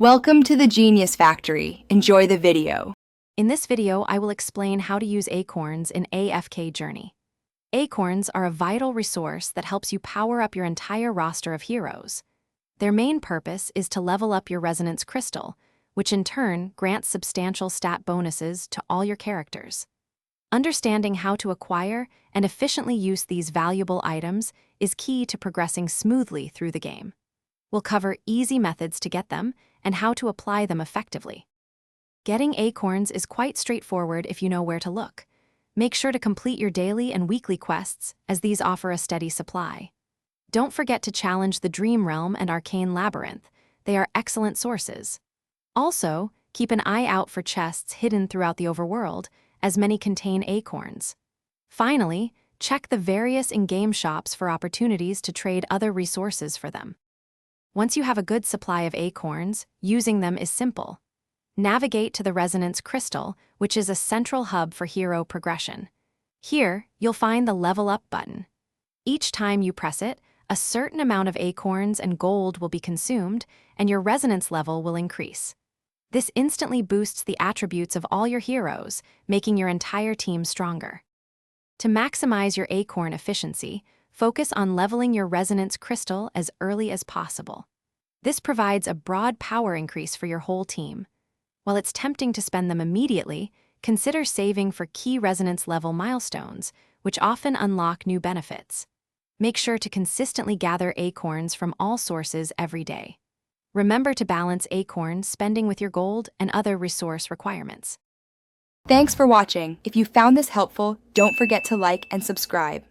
Welcome to the Genius Factory. Enjoy the video. In this video, I will explain how to use acorns in AFK Journey. Acorns are a vital resource that helps you power up your entire roster of heroes. Their main purpose is to level up your resonance crystal, which in turn grants substantial stat bonuses to all your characters. Understanding how to acquire and efficiently use these valuable items is key to progressing smoothly through the game. We'll cover easy methods to get them and how to apply them effectively. Getting acorns is quite straightforward if you know where to look. Make sure to complete your daily and weekly quests, as these offer a steady supply. Don't forget to challenge the Dream Realm and Arcane Labyrinth. They are excellent sources. Also, keep an eye out for chests hidden throughout the overworld, as many contain acorns. Finally, check the various in-game shops for opportunities to trade other resources for them. Once you have a good supply of acorns, using them is simple. Navigate to the Resonance Crystal, which is a central hub for hero progression. Here, you'll find the Level Up button. Each time you press it, a certain amount of acorns and gold will be consumed, and your resonance level will increase. This instantly boosts the attributes of all your heroes, making your entire team stronger. To maximize your acorn efficiency, focus on leveling your resonance crystal as early as possible. This provides a broad power increase for your whole team. While it's tempting to spend them immediately, consider saving for key resonance level milestones, which often unlock new benefits. Make sure to consistently gather acorns from all sources every day. Remember to balance acorn spending with your gold and other resource requirements. Thanks for watching. If you found this helpful, don't forget to like and subscribe.